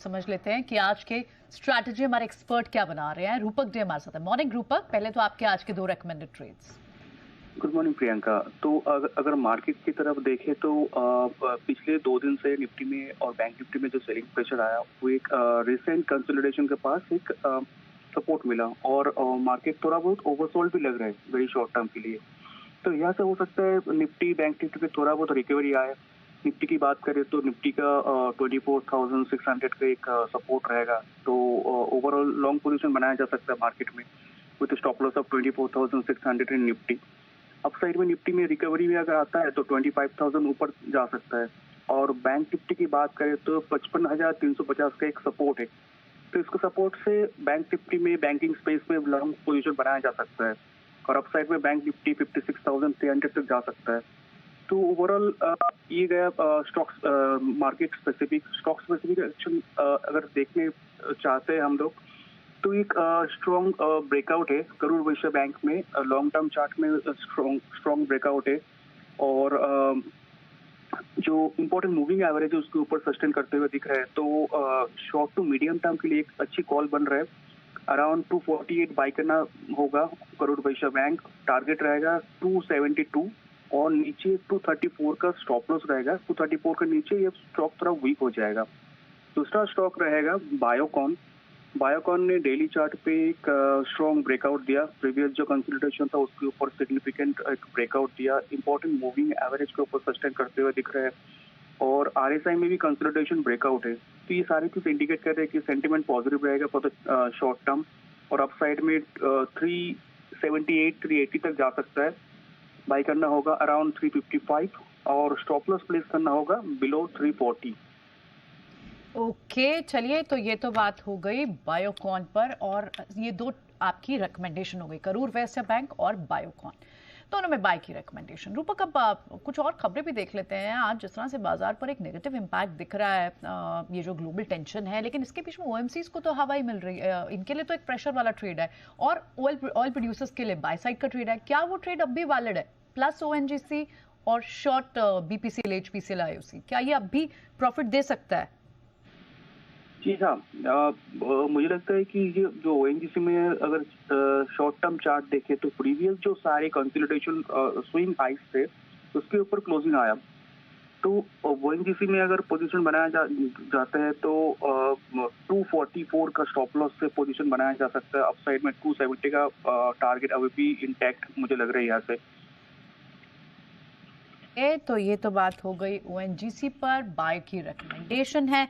समझ लेते हैं कि आज के स्ट्रैटेजी हमारे एक्सपर्ट क्या बना रहे हैं। रूपक जी हमारे साथ है। मॉर्निंग रूपक, पहले तो आपके आज के 2 recommended trades. Good morning Priyanka. तो अगर मार्केट की तरफ देखें तो पिछले 2 दिन से निफ्टी में और बैंक निफ्टी में जो सेलिंग प्रेशर आया वो एक रिसेंट कंसोलिडेशन के पास एक सपोर्ट मिला और मार्केट थोड़ा बहुत ओवरसोल्ड भी लग रहा है वेरी शॉर्ट टर्म के लिए। तो यहाँ से हो सकता है निफ्टी बैंक निफ्टी पे थोड़ा बहुत रिकवरी आए। निफ्टी की बात करें तो निफ्टी का 24,600 का एक सपोर्ट रहेगा। तो ओवरऑल लॉन्ग पोजीशन बनाया जा सकता है मार्केट में with stop loss of 24,600 in Nifty. Upside में निफ्टी में रिकवरी भी अगर आता है तो 25,000 ऊपर जा सकता है। और बैंक निफ्टी की बात करें तो 55,350 का एक सपोर्ट है। तो इसको सपोर्ट से बैंक निफ्टी में बैंकिंग स्पेस में लॉन्ग पोजीशन बनाया जा सकता है और अपसाइड में बैंक निफ्टी 56,300 तक जा सकता है। तो ओवरऑल ये गया stocks market stock specific action अगर देखने चाहते हैं हम लोग तो एक स्ट्रॉन्ग ब्रेकआउट है करूर वैश्य बैंक में लॉन्ग टर्म चार्ट में स्ट्रॉन्ग ब्रेकआउट है। और जो इम्पोर्टेंट मूविंग एवरेज है उसके ऊपर सस्टेन करते हुए दिख रहा है। तो शॉर्ट टू मीडियम टर्म के लिए एक अच्छी कॉल बन रहा है। अराउंड 248 बाई करना होगा करूर वैश्य बैंक। टारगेट रहेगा 272 और नीचे 234 का स्टॉप लॉस रहेगा। 234 के नीचे ये स्टॉक थोड़ा वीक हो जाएगा। दूसरा स्टॉक रहेगा बायोकॉन। बायोकॉन ने डेली चार्ट पे एक स्ट्रॉन्ग ब्रेकआउट दिया। प्रीवियस जो कंसोलिडेशन था उसके ऊपर सिग्निफिकेंट एक ब्रेकआउट दिया। इंपॉर्टेंट मूविंग एवरेज के ऊपर सस्टेन करते हुए दिख रहा है और आरएसआई में भी कंसोलिडेशन ब्रेकआउट है। तो ये सारी चीज इंडिकेट कर रहे हैं कि सेंटिमेंट पॉजिटिव रहेगा फॉर द शॉर्ट टर्म। और अपसाइड में 378 380 तक जा सकता है। बाई करना होगा अराउंड 355 और स्टॉप लॉस प्लेस करना होगा बिलो 340। ओके, चलिए, तो ये तो बात हो गई बायोकॉन पर और ये 2 आपकी रिकमेंडेशन हो गई, करूर वैश्य बैंक और बायोकॉन, दोनों में बाय की रिकमेंडेशन। रूपक, अब कुछ और खबरें भी देख लेते हैं। आज जिस तरह से बाजार पर एक नेगेटिव इम्पैक्ट दिख रहा है, ये जो ग्लोबल टेंशन है, लेकिन इसके बीच में ओएमसीज को तो हवा ही मिल रही है। इनके लिए तो एक प्रेशर वाला ट्रेड है और ऑयल प्रोड्यूसर्स के लिए बाय साइड का ट्रेड है। क्या वो ट्रेड अब भी वैलिड है? प्लस ओएनजीसी और शॉर्ट बीपीसीएल एचपीसीएल आईओसी, क्या ये अब भी प्रॉफिट दे सकता है? जी हाँ, मुझे लगता है कि ये जो ओएनजीसी में अगर शॉर्ट टर्म चार्ट देखे तो प्रीवियस जो सारे कंसोलिडेशन स्विंग हाइस थे उसके ऊपर क्लोजिंग आया। तो ओएनजीसी में अगर पोजीशन बनाया जाता है तो 244 का स्टॉप लॉस से पोजीशन बनाया जा सकता है। अपसाइड में 270 का टारगेट अभी भी इंटैक्ट मुझे लग रहा है यहाँ से। तो ये तो बात हो गई ओएनजीसी पर बाय की रिकमेंडेशन है।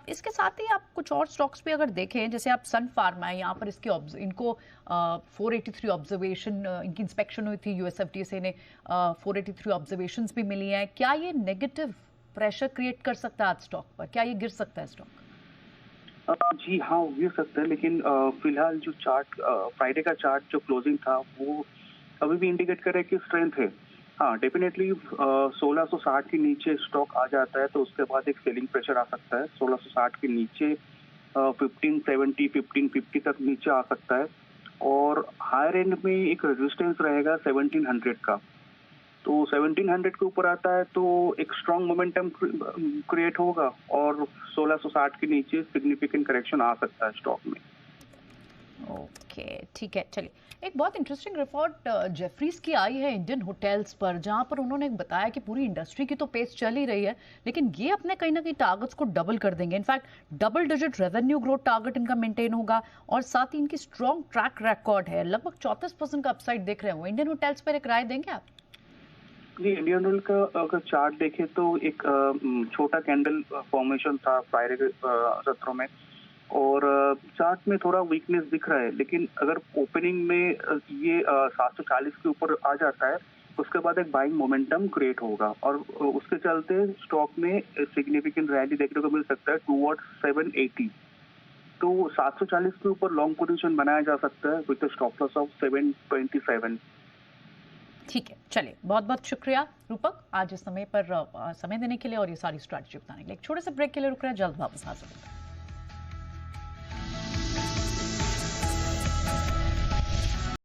इसके साथ ही आप कुछ और स्टॉक्स भी अगर देखें, जैसे आप सन फार्मा है, यहाँ पर इसके इनको 483 ऑब्जर्वेशन, इनकी इंस्पेक्शन हुई थी यूएसएफडीए ने, 483 ऑब्जर्वेशंस भी मिली हैं। क्या ये नेगेटिव प्रेशर क्रिएट कर सकता है आज स्टॉक पर? क्या ये गिर सकता है स्टॉक? जी हाँ, गिर सकता है लेकिन फिलहाल जो चार्ट फ्राइडे का चार्ट जो क्लोजिंग था वो अभी भी इंडिकेट कर रहा है कि स्ट्रेंथ है। हाँ, डेफिनेटली 1660 के नीचे स्टॉक आ जाता है तो उसके बाद एक सेलिंग प्रेशर आ सकता है। 1660 के नीचे 1570 1550 तक नीचे आ सकता है और हायर एंड में एक रेजिस्टेंस रहेगा 1700 का। तो 1700 के ऊपर आता है तो एक स्ट्रॉन्ग मोमेंटम क्रिएट होगा और 1660 के नीचे सिग्निफिकेंट करेक्शन आ सकता है स्टॉक में। ओके, ठीक है। चलिए, एक बहुत इंटरेस्टिंग रिपोर्ट जेफरीज की आई है इंडियन होटल्स पर, जहां पर उन्होंने बताया कि पूरी इंडस्ट्री की तो पेस चल ही रही है, लेकिन ये अपने कहीं ना कहीं टारगेट्स को डबल कर देंगे। In fact double digit revenue growth target इनका मेंटेन होगा और साथ ही इनकी स्ट्रॉन्ग ट्रैक रिकॉर्ड है। लगभग 34% का अपसाइड देख रहे हो। इंडियन होटल्स पर एक राय देंगे आप? जी, इंडियन ऑयल का अगर चार्ट देखें तो एक छोटा कैंडल फॉर्मेशन था फ्राइडे के सत्रों में और चार्ट में थोड़ा वीकनेस दिख रहा है। लेकिन अगर ओपनिंग में ये 740 के ऊपर आ जाता है उसके बाद एक बाइंग मोमेंटम क्रिएट होगा और उसके चलते स्टॉक में सिग्निफिकेंट रैली देखने को मिल सकता है टूवर्ड्स 780। तो 740 के ऊपर लॉन्ग पोजीशन बनाया जा सकता है विद स्टॉप लॉस ऑफ 727। ठीक है, चलिए, बहुत बहुत शुक्रिया रूपक, आज इस समय पर समय देने के लिए और ये सारी स्ट्रैटेजी बताने के लिए। एक छोटे से ब्रेक के लिए रुक रहे हैं, जल्द वापस हाजिर होंगे।